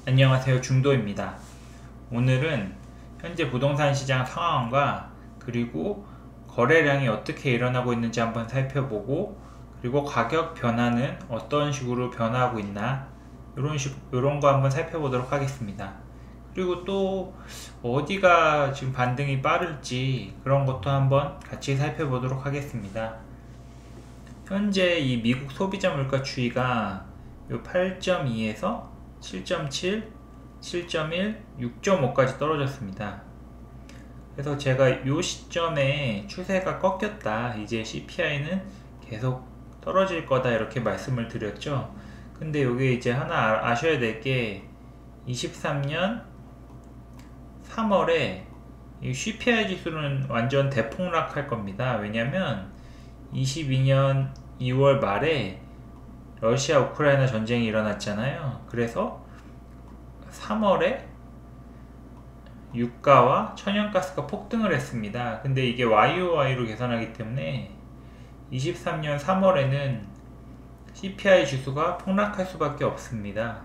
안녕하세요, 중도입니다. 오늘은 현재 부동산 시장 상황과 그리고 거래량이 어떻게 일어나고 있는지 한번 살펴보고, 그리고 가격 변화는 어떤 식으로 변화하고 있나 이런 거 한번 살펴보도록 하겠습니다. 그리고 또 어디가 지금 반등이 빠를지 그런 것도 한번 같이 살펴보도록 하겠습니다. 현재 이 미국 소비자 물가 추이가 8.2에서 7.7, 7.1, 6.5까지 떨어졌습니다. 그래서 제가 이 시점에 추세가 꺾였다, 이제 CPI는 계속 떨어질 거다, 이렇게 말씀을 드렸죠. 근데 이게 이제 하나 아셔야 될 게 23년 3월에 이 CPI 지수는 완전 대폭락할 겁니다. 왜냐면 22년 2월 말에 러시아 우크라이나 전쟁이 일어났잖아요. 그래서 3월에 유가와 천연가스가 폭등을 했습니다. 근데 이게 YOY로 계산하기 때문에 23년 3월에는 CPI 지수가 폭락할 수밖에 없습니다.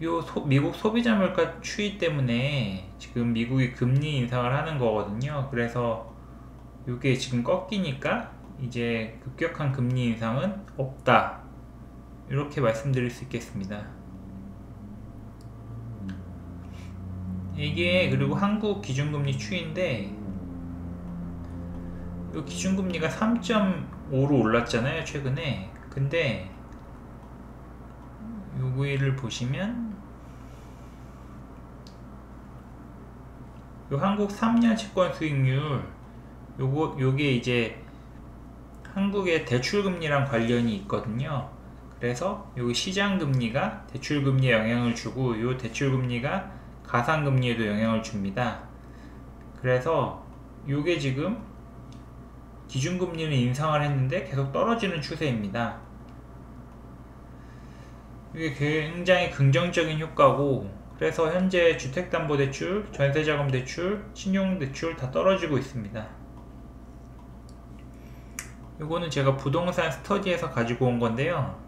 미국 소비자 물가 추이 때문에 지금 미국이 금리 인상을 하는 거거든요. 그래서 이게 지금 꺾이니까 이제 급격한 금리 인상은 없다, 이렇게 말씀드릴 수 있겠습니다. 이게 그리고 한국 기준금리 추이인데, 이 기준금리가 3.5로 올랐잖아요, 최근에. 근데 요거를 보시면 요 한국 3년 채권 수익률, 요게 이제 한국의 대출금리랑 관련이 있거든요. 그래서 여기 시장금리가 대출금리에 영향을 주고, 요 대출금리가 가상금리에도 영향을 줍니다. 그래서 요게 지금 기준금리는 인상을 했는데 계속 떨어지는 추세입니다. 이게 굉장히 긍정적인 효과고, 그래서 현재 주택담보대출, 전세자금대출, 신용대출 다 떨어지고 있습니다. 이거는 제가 부동산 스터디에서 가지고 온 건데요.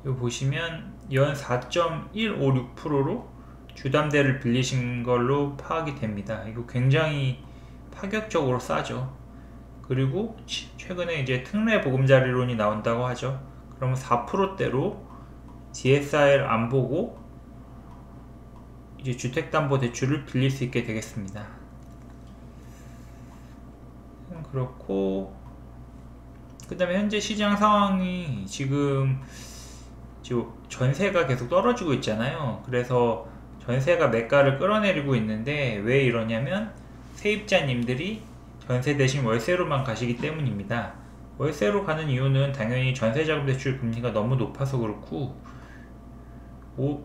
여기 보시면 연 4.156%로 주담대를 빌리신 걸로 파악이 됩니다. 이거 굉장히 파격적으로 싸죠. 그리고 최근에 이제 특례 보금자리론이 나온다고 하죠. 그러면 4%대로 DSR 안 보고 이제 주택담보대출을 빌릴 수 있게 되겠습니다. 그렇고, 그 다음에 현재 시장 상황이 지금 전세가 계속 떨어지고 있잖아요. 그래서 전세가 매가를 끌어내리고 있는데, 왜 이러냐면 세입자님들이 전세 대신 월세로만 가시기 때문입니다. 월세로 가는 이유는 당연히 전세자금대출 금리가 너무 높아서 그렇고,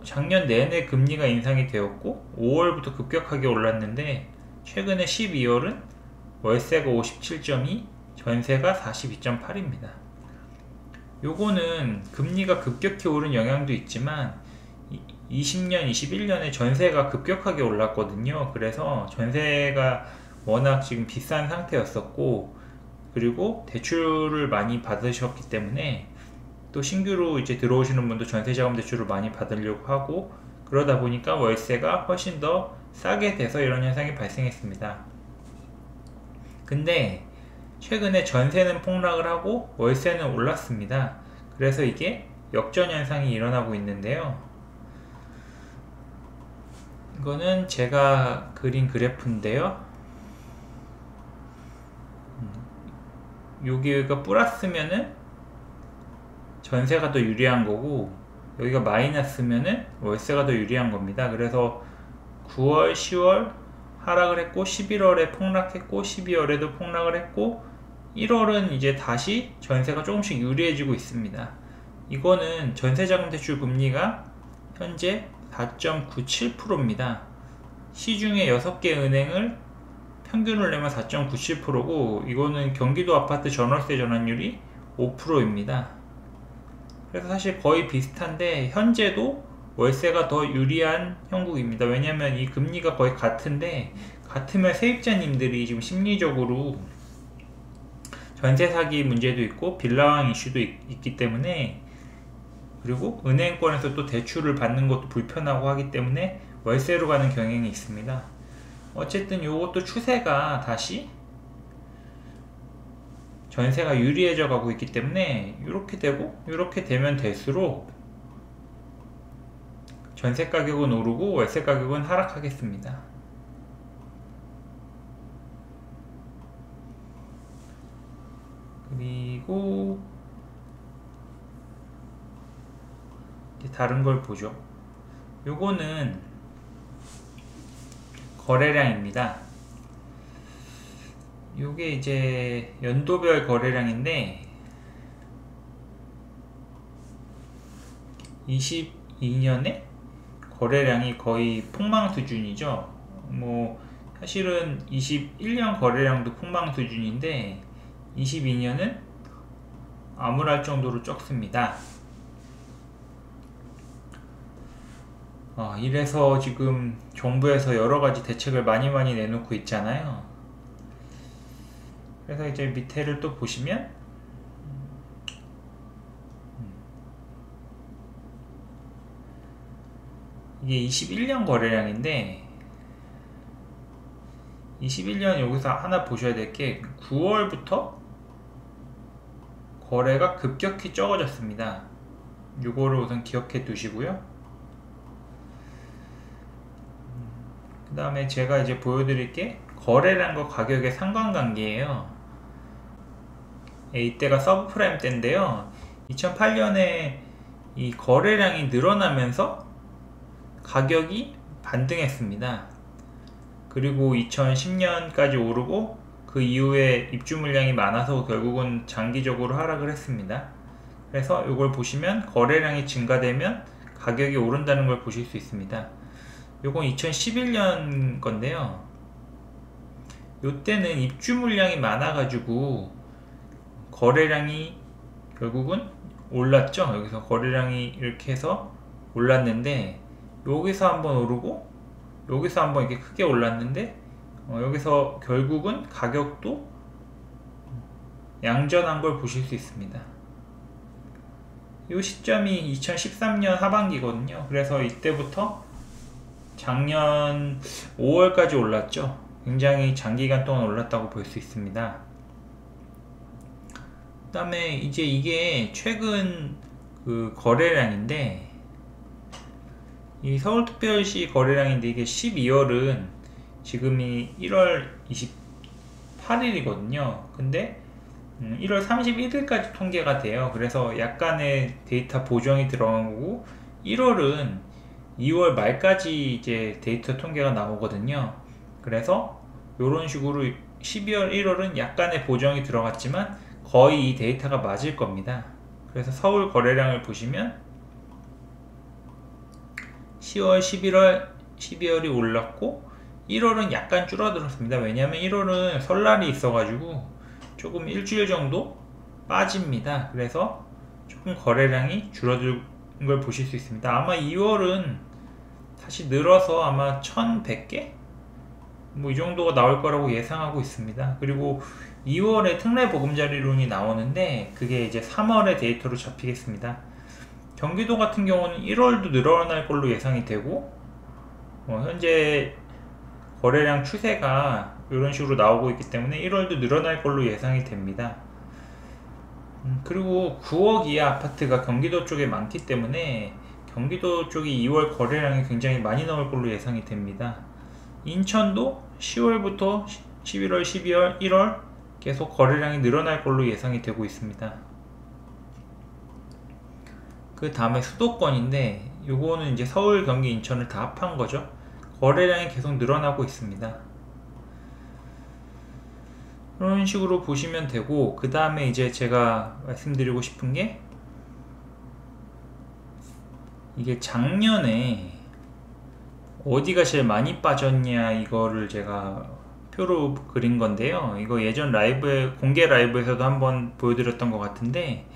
작년 내내 금리가 인상이 되었고 5월부터 급격하게 올랐는데, 최근에 12월은 월세가 57.2, 전세가 42.8입니다. 요거는 금리가 급격히 오른 영향도 있지만 20년, 21년에 전세가 급격하게 올랐거든요. 그래서 전세가 워낙 지금 비싼 상태였었고, 그리고 대출을 많이 받으셨기 때문에 또 신규로 이제 들어오시는 분도 전세자금 대출을 많이 받으려고 하고, 그러다 보니까 월세가 훨씬 더 싸게 돼서 이런 현상이 발생했습니다. 근데 최근에 전세는 폭락을 하고 월세는 올랐습니다. 그래서 이게 역전 현상이 일어나고 있는데요. 이거는 제가 그린 그래프인데요. 여기가 플러스면은 전세가 더 유리한 거고, 여기가 마이너스면은 월세가 더 유리한 겁니다. 그래서 9월, 10월 하락을 했고, 11월에 폭락했고, 12월에도 폭락을 했고, 1월은 이제 다시 전세가 조금씩 유리해지고 있습니다. 이거는 전세자금 대출 금리가 현재 4.97%입니다. 시중에 6개 은행을 평균을 내면 4.97%고, 이거는 경기도 아파트 전월세 전환율이 5%입니다. 그래서 사실 거의 비슷한데, 현재도 월세가 더 유리한 형국입니다. 왜냐면 이 금리가 거의 같은데, 같으면 세입자님들이 지금 심리적으로 전세 사기 문제도 있고 빌라왕 이슈도 있기 때문에, 그리고 은행권에서 또 대출을 받는 것도 불편하고 하기 때문에 월세로 가는 경향이 있습니다. 어쨌든 이것도 추세가 다시 전세가 유리해져 가고 있기 때문에 이렇게 되고 이렇게 되면 될수록 전세 가격은 오르고 월세 가격은 하락하겠습니다. 그리고 다른 걸 보죠. 요거는 거래량입니다. 요게 이제 연도별 거래량인데 22년에 거래량이 거의 폭망 수준이죠. 뭐 사실은 21년 거래량도 폭망 수준인데 22년은 암울할 정도로 적습니다. 이래서 지금 정부에서 여러가지 대책을 많이 내놓고 있잖아요. 그래서 이제 밑에를 또 보시면 이게 21년 거래량인데 21년 여기서 하나 보셔야 될 게 9월부터 거래가 급격히 적어졌습니다. 요거를 우선 기억해 두시고요. 그 다음에 제가 이제 보여드릴 게 거래량과 가격의 상관관계예요. 이때가 서브프라임 때인데요. 2008년에 이 거래량이 늘어나면서 가격이 반등했습니다. 그리고 2010년까지 오르고 그 이후에 입주 물량이 많아서 결국은 장기적으로 하락을 했습니다. 그래서 이걸 보시면 거래량이 증가되면 가격이 오른다는 걸 보실 수 있습니다. 요건 2011년 건데요. 요때는 입주 물량이 많아가지고 거래량이 결국은 올랐죠. 여기서 거래량이 이렇게 해서 올랐는데 여기서 한번 오르고 여기서 한번 이렇게 크게 올랐는데 여기서 결국은 가격도 양전한 걸 보실 수 있습니다. 이 시점이 2013년 하반기거든요. 그래서 이때부터 작년 5월까지 올랐죠. 굉장히 장기간 동안 올랐다고 볼 수 있습니다. 그 다음에 이제 이게 최근 그 거래량인데 이 서울특별시 거래량인데 이게 12월은 지금이 1월 28일이거든요. 근데 1월 31일까지 통계가 돼요. 그래서 약간의 데이터 보정이 들어간 거고 1월은 2월 말까지 이제 데이터 통계가 나오거든요. 그래서 이런 식으로 12월, 1월은 약간의 보정이 들어갔지만 거의 이 데이터가 맞을 겁니다. 그래서 서울 거래량을 보시면 10월, 11월, 12월이 올랐고 1월은 약간 줄어들었습니다. 왜냐하면 1월은 설날이 있어가지고 조금 일주일 정도 빠집니다. 그래서 조금 거래량이 줄어든 걸 보실 수 있습니다. 아마 2월은 다시 늘어서 아마 1100개? 뭐 이 정도가 나올 거라고 예상하고 있습니다. 그리고 2월에 특례 보금자리론이 나오는데 그게 이제 3월의 데이터로 잡히겠습니다. 경기도 같은 경우는 1월도 늘어날 걸로 예상이 되고 현재 거래량 추세가 이런 식으로 나오고 있기 때문에 1월도 늘어날 걸로 예상이 됩니다. 그리고 9억 이하 아파트가 경기도 쪽에 많기 때문에 경기도 쪽이 2월 거래량이 굉장히 많이 나올 걸로 예상이 됩니다. 인천도 10월부터 11월, 12월, 1월 계속 거래량이 늘어날 걸로 예상이 되고 있습니다. 그 다음에 수도권인데 요거는 이제 서울, 경기, 인천을 다 합한 거죠. 거래량이 계속 늘어나고 있습니다. 그런 식으로 보시면 되고, 그 다음에 이제 제가 말씀드리고 싶은 게 이게 작년에 어디가 제일 많이 빠졌냐 이거를 제가 표로 그린 건데요. 이거 예전 라이브에, 공개 라이브에서도 한번 보여드렸던 것 같은데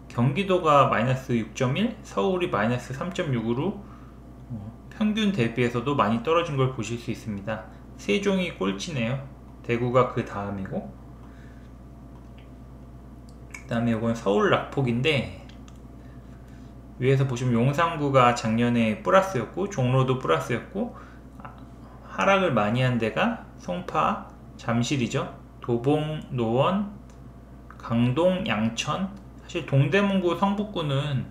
경기도가 마이너스 6.1, 서울이 마이너스 3.6으로 평균 대비해서도 많이 떨어진 걸 보실 수 있습니다. 세종이 꼴찌네요. 대구가 그 다음이고, 다음에 이건 서울 낙폭인데, 위에서 보시면 용산구가 작년에 플러스였고 종로도 플러스였고, 하락을 많이 한 데가 송파, 잠실이죠. 도봉, 노원, 강동, 양천. 사실 동대문구, 성북구는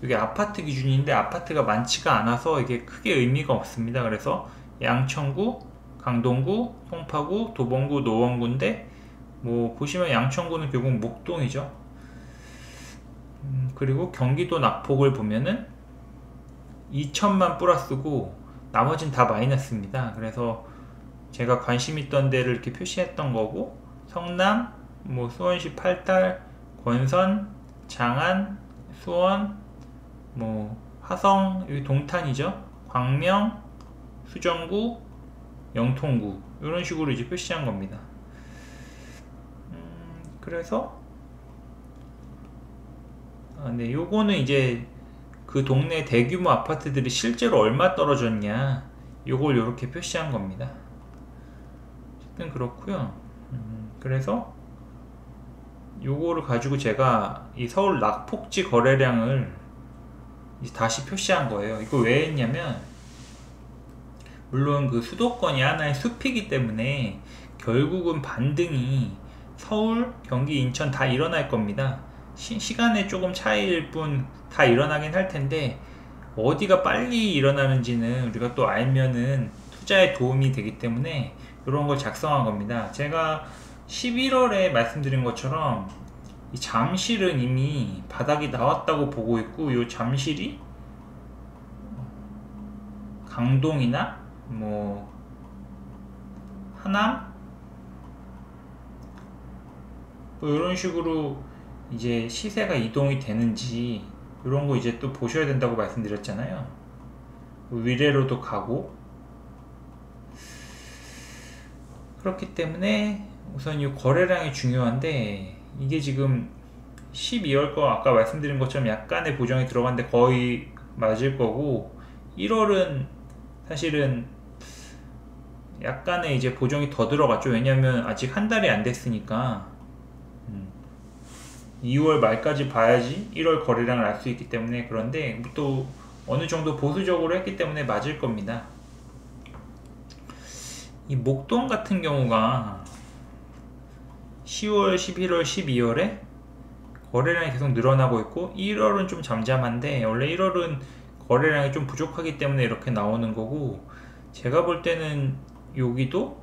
이게 아파트 기준인데 아파트가 많지가 않아서 이게 크게 의미가 없습니다. 그래서 양천구, 강동구, 송파구, 도봉구, 노원구인데, 뭐 보시면 양천구는 결국 목동이죠. 그리고 경기도 낙폭을 보면은 2천만 플러스고 나머진 다 마이너스입니다. 그래서 제가 관심 있던 데를 이렇게 표시했던 거고, 성남, 뭐 수원시 팔달, 권선, 장안, 수원, 뭐 화성, 여기 동탄이죠. 광명, 수정구, 영통구, 이런 식으로 이제 표시한 겁니다. 그래서 네, 요거는 이제 그 동네 대규모 아파트들이 실제로 얼마 떨어졌냐, 요걸 이렇게 표시한 겁니다. 어쨌든 그렇고요. 그래서 요거를 가지고 제가 이 서울 낙폭지 거래량을 이제 다시 표시한 거예요. 이거 왜 했냐면, 물론 그 수도권이 하나의 숲이기 때문에 결국은 반등이 서울, 경기, 인천 다 일어날 겁니다. 시간에 조금 차이일 뿐 다 일어나긴 할 텐데, 어디가 빨리 일어나는지는 우리가 또 알면은 투자에 도움이 되기 때문에 이런 걸 작성한 겁니다. 제가 11월에 말씀드린 것처럼 이 잠실은 이미 바닥이 나왔다고 보고 있고, 이 잠실이 강동이나 뭐 하남 뭐 이런 식으로 이제 시세가 이동이 되는지 이런 거 이제 또 보셔야 된다고 말씀드렸잖아요. 위례로도 가고. 그렇기 때문에 우선 이 거래량이 중요한데, 이게 지금 12월 거 아까 말씀드린 것처럼 약간의 보정이 들어갔는데 거의 맞을 거고, 1월은 사실은 약간의 이제 보정이 더 들어갔죠. 왜냐면 아직 한 달이 안 됐으니까 2월 말까지 봐야지 1월 거래량을 알 수 있기 때문에. 그런데 또 어느 정도 보수적으로 했기 때문에 맞을 겁니다. 이 목동 같은 경우가 10월, 11월, 12월에 거래량이 계속 늘어나고 있고, 1월은 좀 잠잠한데 원래 1월은 거래량이 좀 부족하기 때문에 이렇게 나오는 거고, 제가 볼 때는 여기도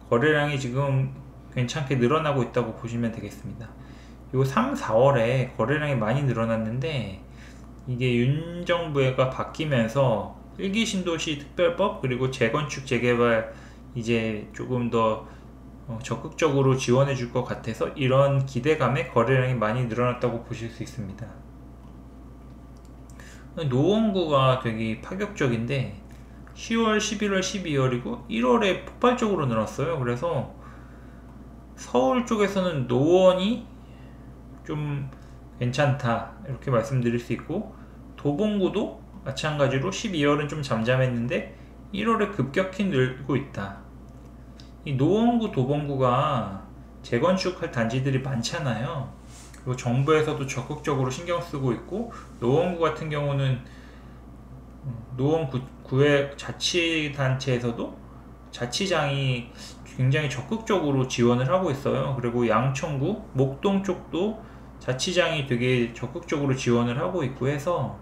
거래량이 지금 괜찮게 늘어나고 있다고 보시면 되겠습니다. 요 3, 4월에 거래량이 많이 늘어났는데, 이게 윤 정부가 바뀌면서 1기 신도시 특별법 그리고 재건축 재개발 이제 조금 더 적극적으로 지원해 줄 것 같아서 이런 기대감에 거래량이 많이 늘어났다고 보실 수 있습니다. 노원구가 되게 파격적인데 10월, 11월, 12월이고 1월에 폭발적으로 늘었어요. 그래서 서울 쪽에서는 노원이 좀 괜찮다 이렇게 말씀드릴 수 있고, 도봉구도 마찬가지로 12월은 좀 잠잠했는데 1월에 급격히 늘고 있다. 이 노원구, 도봉구가 재건축할 단지들이 많잖아요. 그리고 정부에서도 적극적으로 신경 쓰고 있고, 노원구 같은 경우는 노원구의 자치단체에서도 자치장이 굉장히 적극적으로 지원을 하고 있어요. 그리고 양천구, 목동 쪽도 자치장이 되게 적극적으로 지원을 하고 있고 해서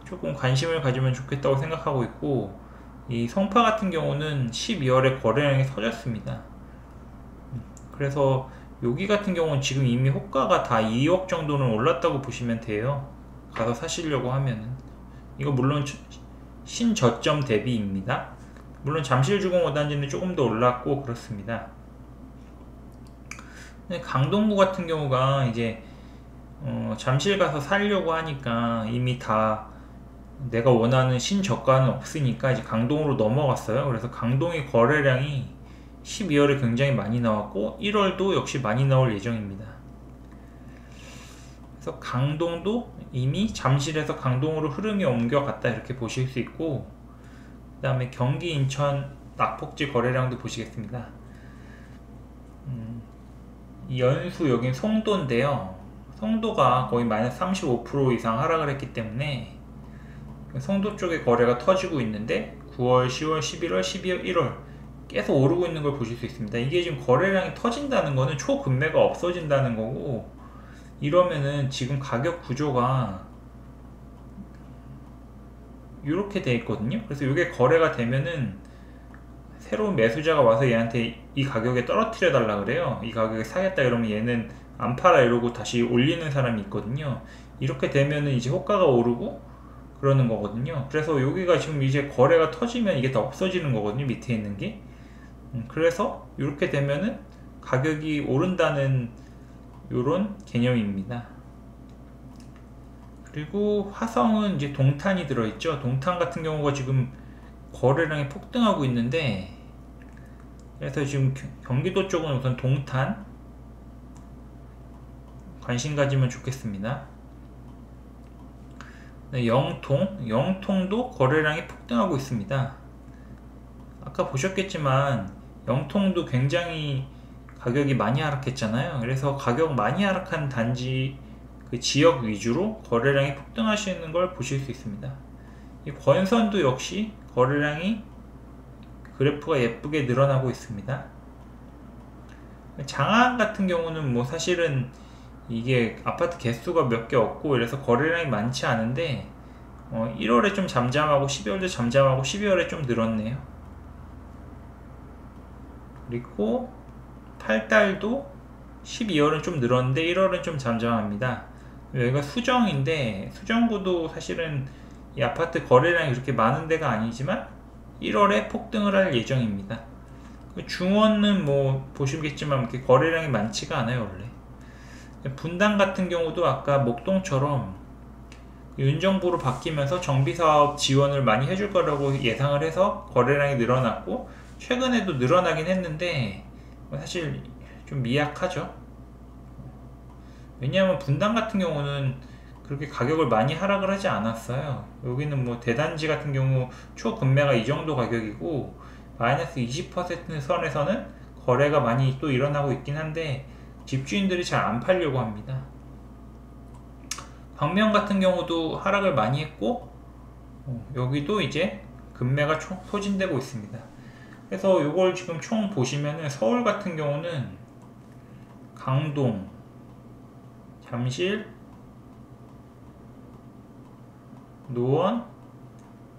조금 관심을 가지면 좋겠다고 생각하고 있고, 이 송파 같은 경우는 12월에 거래량이 터졌습니다. 그래서 여기 같은 경우는 지금 이미 호가가 다 2억 정도는 올랐다고 보시면 돼요. 가서 사시려고 하면은. 이거 물론 신저점 대비입니다. 물론 잠실주공 5단지는 조금 더 올랐고 그렇습니다. 강동구 같은 경우가 이제 잠실 가서 살려고 하니까 이미 다 내가 원하는 신저가는 없으니까 이제 강동으로 넘어갔어요. 그래서 강동의 거래량이 12월에 굉장히 많이 나왔고 1월도 역시 많이 나올 예정입니다. 그래서 강동도 이미 잠실에서 강동으로 흐름이 옮겨갔다 이렇게 보실 수 있고, 그 다음에 경기, 인천 낙폭지 거래량도 보시겠습니다. 이 연수 여긴 송도인데요. 송도가 거의 마이너스 35% 이상 하락을 했기 때문에 송도 쪽에 거래가 터지고 있는데 9월, 10월, 11월, 12월, 1월 계속 오르고 있는 걸 보실 수 있습니다. 이게 지금 거래량이 터진다는 거는 초급매가 없어진다는 거고, 이러면은 지금 가격 구조가 이렇게 돼 있거든요. 그래서 이게 거래가 되면은 새로운 매수자가 와서 얘한테 이 가격에 떨어뜨려 달라 그래요. 이 가격에 사겠다 이러면 얘는 안 팔아 이러고 다시 올리는 사람이 있거든요. 이렇게 되면은 이제 호가가 오르고 그러는 거거든요. 그래서 여기가 지금 이제 거래가 터지면 이게 다 없어지는 거거든요. 밑에 있는 게. 그래서 이렇게 되면은 가격이 오른다는 이런 개념입니다. 그리고 화성은 이제 동탄이 들어있죠. 동탄 같은 경우가 지금 거래량이 폭등하고 있는데, 그래서 지금 경기도 쪽은 우선 동탄 관심 가지면 좋겠습니다. 네, 영통도 거래량이 폭등하고 있습니다. 아까 보셨겠지만 영통도 굉장히 가격이 많이 하락했잖아요. 그래서 가격 많이 하락한 단지 그 지역 위주로 거래량이 폭등하시는 걸 보실 수 있습니다. 이 권선도 역시 거래량이 그래프가 예쁘게 늘어나고 있습니다. 장안 같은 경우는 뭐 사실은 이게 아파트 개수가 몇 개 없고 그래서 거래량이 많지 않은데 1월에 좀 잠잠하고 12월도 잠잠하고 12월에 좀 늘었네요. 그리고 8달도 12월은 좀 늘었는데 1월은 좀 잠잠합니다. 여기가 수정인데 수정구도 사실은 이 아파트 거래량이 그렇게 많은 데가 아니지만 1월에 폭등을 할 예정입니다. 중원은 뭐 보시겠지만 이렇게 거래량이 많지가 않아요 원래. 분당 같은 경우도 아까 목동처럼 윤정부로 바뀌면서 정비사업 지원을 많이 해줄 거라고 예상을 해서 거래량이 늘어났고 최근에도 늘어나긴 했는데 사실 좀 미약하죠. 왜냐하면 분당 같은 경우는 그렇게 가격을 많이 하락을 하지 않았어요. 여기는 뭐 대단지 같은 경우 초급매가 이 정도 가격이고 마이너스 20% 선에서는 거래가 많이 또 일어나고 있긴 한데 집주인들이 잘 안 팔려고 합니다. 광명 같은 경우도 하락을 많이 했고 여기도 이제 급매가 소진되고 있습니다. 그래서 이걸 지금 총 보시면은 서울 같은 경우는 강동, 잠실, 노원,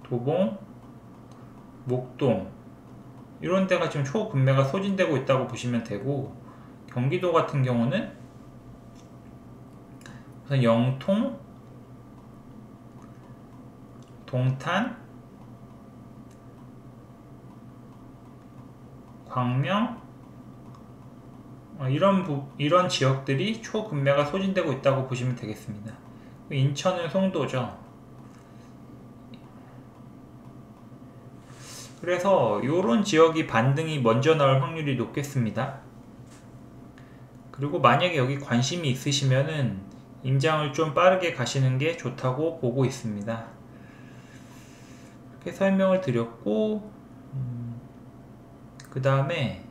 도봉, 목동 이런 데가 지금 초급매가 소진되고 있다고 보시면 되고, 경기도 같은 경우는 우선 영통, 동탄, 광명 이런 지역들이 초급매가 소진되고 있다고 보시면 되겠습니다. 인천은 송도죠. 그래서 이런 지역이 반등이 먼저 나올 확률이 높겠습니다. 그리고 만약에 여기 관심이 있으시면은 임장을 좀 빠르게 가시는 게 좋다고 보고 있습니다. 이렇게 설명을 드렸고, 그 다음에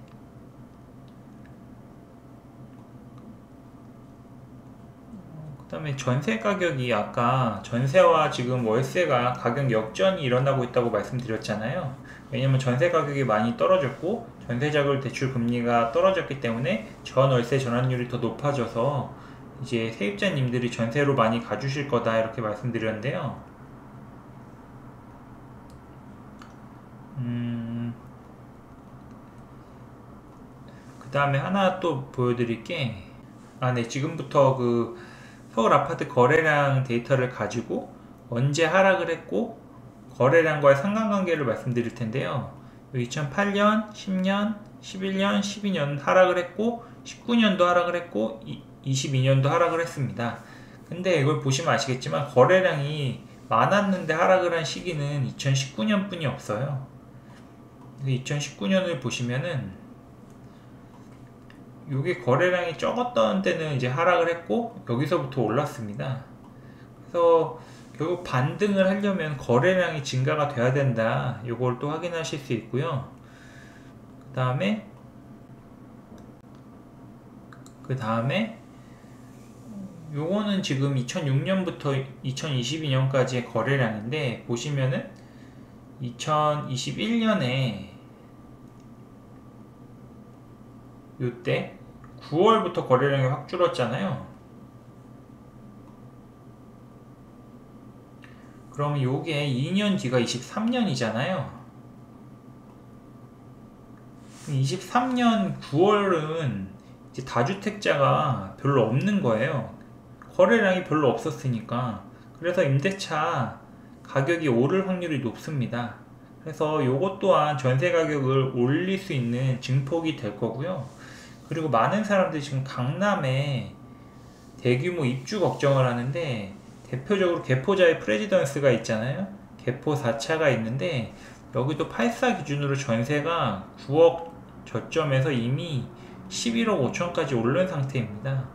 전세 가격이 아까 전세와 지금 월세가 가격 역전이 일어나고 있다고 말씀드렸잖아요. 왜냐면 전세 가격이 많이 떨어졌고 전세자금 대출 금리가 떨어졌기 때문에 전월세 전환율이 더 높아져서 이제 세입자님들이 전세로 많이 가주실 거다 이렇게 말씀드렸는데요. 그 다음에 하나 또 보여드릴 게, 네, 지금부터 그 서울 아파트 거래량 데이터를 가지고 언제 하락을 했고 거래량과의 상관관계를 말씀드릴 텐데요. 2008년, 10년, 11년, 12년 하락을 했고 19년도 하락을 했고 22년도 하락을 했습니다. 근데 이걸 보시면 아시겠지만 거래량이 많았는데 하락을 한 시기는 2019년 뿐이 없어요. 2019년을 보시면은 이게 거래량이 적었던 때는 이제 하락을 했고 여기서부터 올랐습니다. 그래서 결국 반등을 하려면 거래량이 증가가 돼야 된다. 이걸 또 확인하실 수 있고요. 그 다음에 요거는 지금 2006년부터 2022년까지의 거래량인데 보시면은 2021년에 요때 9월부터 거래량이 확 줄었잖아요. 그럼 요게 2년 뒤가 23년이잖아요. 23년 9월은 이제 다주택자가 별로 없는 거예요. 거래량이 별로 없었으니까. 그래서 임대차 가격이 오를 확률이 높습니다. 그래서 요것 또한 전세 가격을 올릴 수 있는 증폭이 될 거고요. 그리고 많은 사람들이 지금 강남에 대규모 입주 걱정을 하는데, 대표적으로 개포자의 프레지던스가 있잖아요. 개포 4차가 있는데 여기도 84 기준으로 전세가 9억 저점에서 이미 11억 5천까지 오른 상태입니다.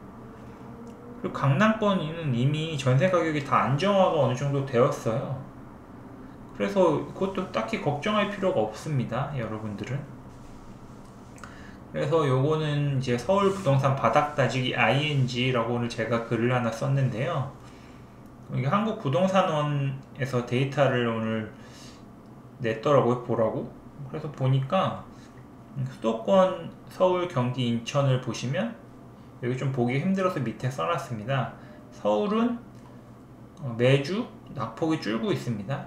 그리고 강남권은 이미 전세 가격이 다 안정화가 어느 정도 되었어요. 그래서 그것도 딱히 걱정할 필요가 없습니다, 여러분들은. 그래서 요거는 이제 서울 부동산 바닥 다지기 ING라고 오늘 제가 글을 하나 썼는데요. 이게 한국부동산원에서 데이터를 오늘 냈더라고요, 보라고. 그래서 보니까 수도권 서울, 경기, 인천을 보시면 여기 좀 보기 힘들어서 밑에 써놨습니다. 서울은 매주 낙폭이 줄고 있습니다.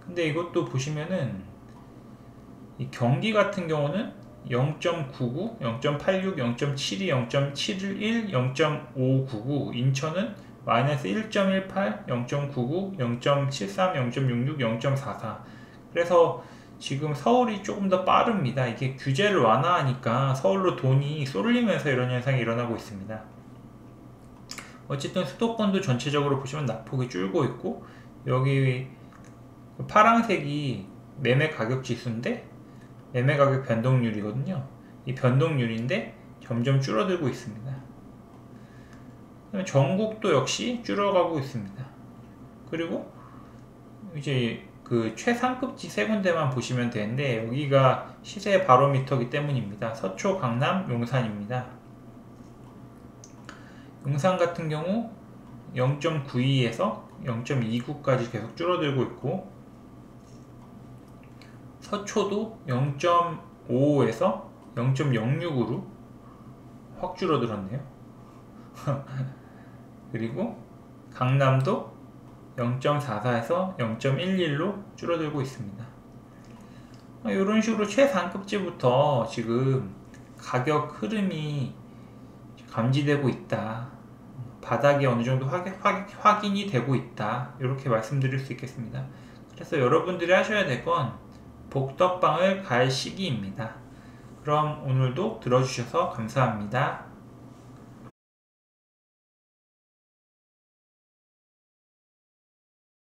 근데 이것도 보시면은 이 경기 같은 경우는 0.99, 0.86, 0.72, 0.71, 0.599, 인천은 마이너스 1.18, 0.99, 0.73, 0.66, 0.44. 그래서 지금 서울이 조금 더 빠릅니다. 이게 규제를 완화하니까 서울로 돈이 쏠리면서 이런 현상이 일어나고 있습니다. 어쨌든 수도권도 전체적으로 보시면 낙폭이 줄고 있고, 여기 파란색이 매매 가격 지수인데 매매 가격 변동률이거든요. 이 변동률인데 점점 줄어들고 있습니다. 전국도 역시 줄어가고 있습니다. 그리고 이제 그 최상급지 세 군데만 보시면 되는데 여기가 시세 바로미터이기 때문입니다. 서초, 강남, 용산입니다. 용산 같은 경우 0.92에서 0.29까지 계속 줄어들고 있고, 서초도 0.55에서 0.06으로 확 줄어들었네요. 그리고 강남도 0.44에서 0.11로 줄어들고 있습니다. 이런 식으로 최상급지부터 지금 가격 흐름이 감지되고 있다, 바닥이 어느 정도 확인이 되고 있다, 이렇게 말씀드릴 수 있겠습니다. 그래서 여러분들이 하셔야 될 건 복덕방을 갈 시기입니다. 그럼 오늘도 들어주셔서 감사합니다.